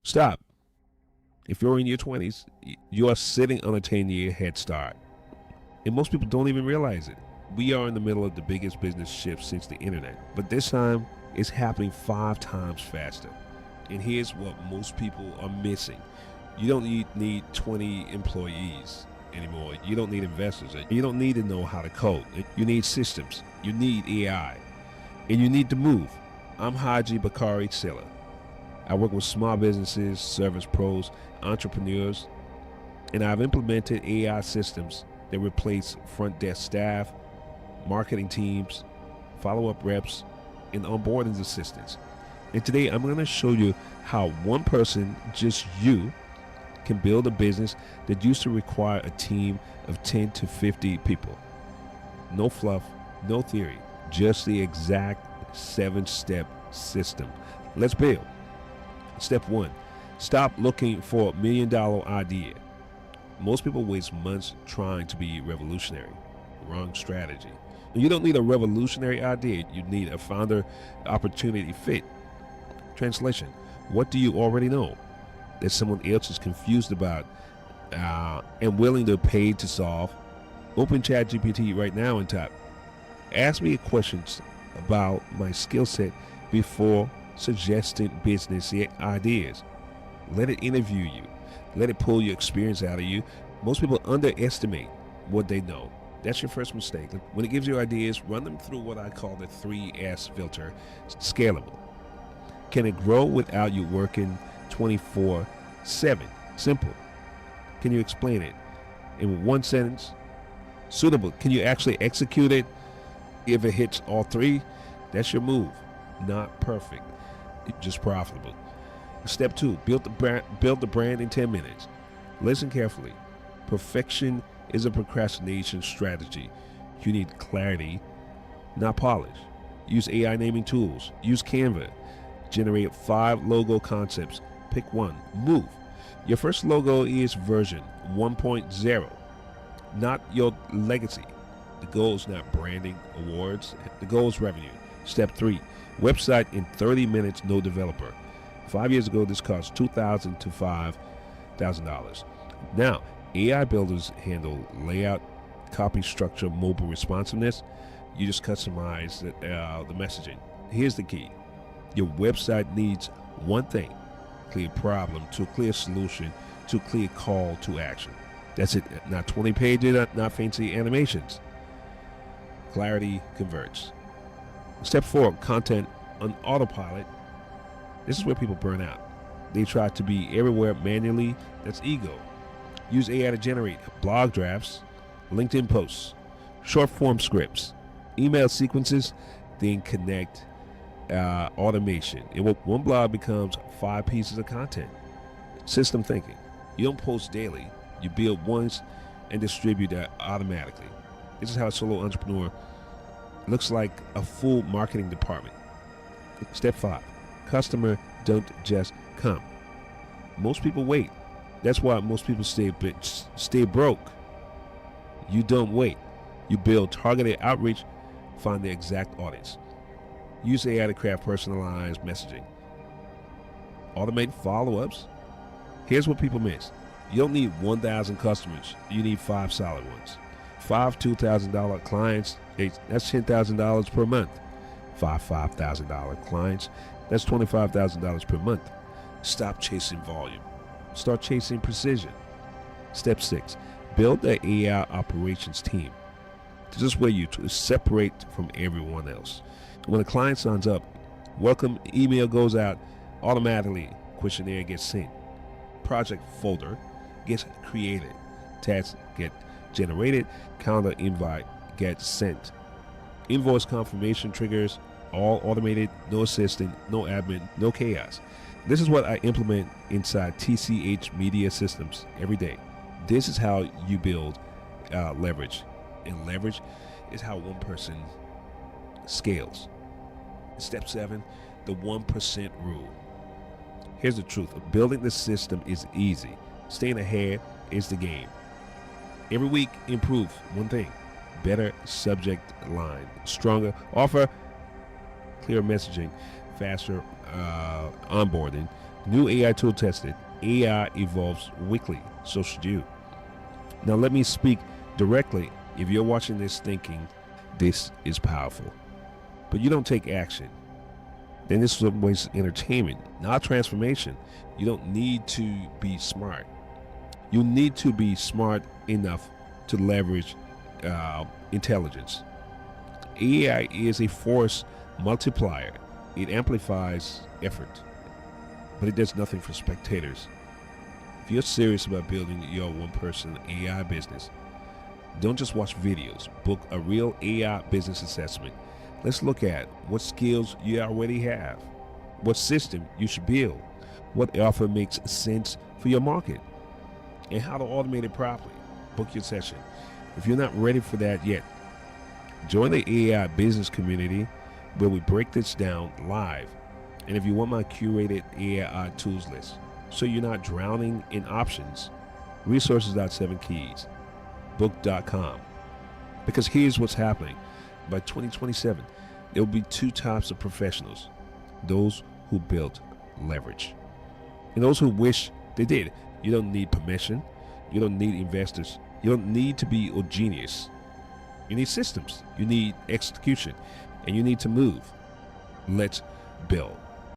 Stop. If you're in your 20s, you are sitting on a 10-year head start. And most people don't even realize it. We are in the middle of the biggest business shift since the internet, but this time it's happening 5 times faster. And here's what most people are missing. You don't need 20 employees anymore. You don't need investors. You don't need to know how to code. You need systems. You need AI. And you need to move. I'm Haji Bakari Silla. I work with small businesses, service pros, entrepreneurs, and I've implemented AI systems that replace front desk staff, marketing teams, follow-up reps, and onboarding assistants. And today I'm going to show you how one person, just you, can build a business that used to require a team of 10 to 50 people. No fluff, no theory, just the exact 7-step system. Let's build. Step 1, stop looking for $1 million idea. Most people waste months trying to be revolutionary. Wrong strategy. You don't need a revolutionary idea. You need a founder opportunity fit. Translation, what do you already know that someone else is confused about and willing to pay to solve? Open ChatGPT right now and type, ask me questions about my skill set before suggesting business ideas. Let it interview you. Let it pull your experience out of you. Most people underestimate what they know. That's your first mistake. When it gives you ideas, run them through what I call the 3S filter. Scalable. Can it grow without you working 24/7? Simple. Can you explain it in one sentence? Suitable. Can you actually execute it? If it hits all 3, that's your move. Not perfect, just profitable. Step 2, build the brand in 10 minutes. Listen carefully. Perfection is a procrastination strategy. You need clarity, not polish. Use AI naming tools. Use Canva. Generate 5 logo concepts. Pick one. Move. Your first logo is version 1.0, not your legacy. The goal is not branding awards. The goal is revenue. Step 3, website in 30 minutes, no developer. 5 years ago, this cost $2,000 to $5,000. Now, AI builders handle layout, copy structure, mobile responsiveness. You just customize the messaging. Here's the key. Your website needs one thing: clear problem to clear solution to clear call to action. That's it. Not 20 pages, not fancy animations. Clarity converts. Step 4, content on autopilot. This is where people burn out. They try to be everywhere manually. That's ego. Use AI to generate blog drafts, LinkedIn posts, short form scripts, email sequences, then connect automation. One blog becomes 5 pieces of content. System thinking. You don't post daily. You build once and distribute that automatically. This is how a solo entrepreneur looks like a full marketing department. Step 5, customer don't just come. Most people wait. That's why most people stay broke. You don't wait. You build targeted outreach, find the exact audience. Use AI to craft personalized messaging. Automate follow-ups. Here's what people miss. You don't need 1,000 customers. You need 5 solid ones. 5 $2,000 clients, that's $10,000 per month. 5 $5,000 clients, that's $25,000 per month. Stop chasing volume. Start chasing precision. Step 6, build the AI operations team. This is where you separate from everyone else. When a client signs up, welcome email goes out automatically. Questionnaire gets sent. Project folder gets created. Tasks get generated. Calendar invite gets sent. Invoice confirmation triggers, all automated, no assistant, no admin, no chaos. This is what I implement inside TCH Media Systems every day. This is how you build leverage. And leverage is how one person scales. Step 7, the 1% rule. Here's the truth. Building the system is easy. Staying ahead is the game. Every week, improve one thing. Better subject line. Stronger offer. Clear messaging. Faster onboarding. New AI tool tested. AI evolves weekly. So should you. Now let me speak directly. If you're watching this thinking, this is powerful, but you don't take action, then this is always entertainment, not transformation. You don't need to be smart. You need to be smart enough to leverage intelligence. AI is a force multiplier. It amplifies effort, but it does nothing for spectators. If you're serious about building your one-person AI business, don't just watch videos. Book a real AI business assessment. Let's look at what skills you already have, what system you should build, what offer makes sense for your market, and how to automate it properly. Book your session. If you're not ready for that yet, join the AI business community where we break this down live. And if you want my curated AI tools list, so you're not drowning in options, resources.7keys. book.com. Because here's what's happening. By 2027, there will be two types of professionals: those who built leverage and those who wish they did. You don't need permission. You don't need investors. You don't need to be a genius. You need systems. You need execution. And you need to move. Let's build.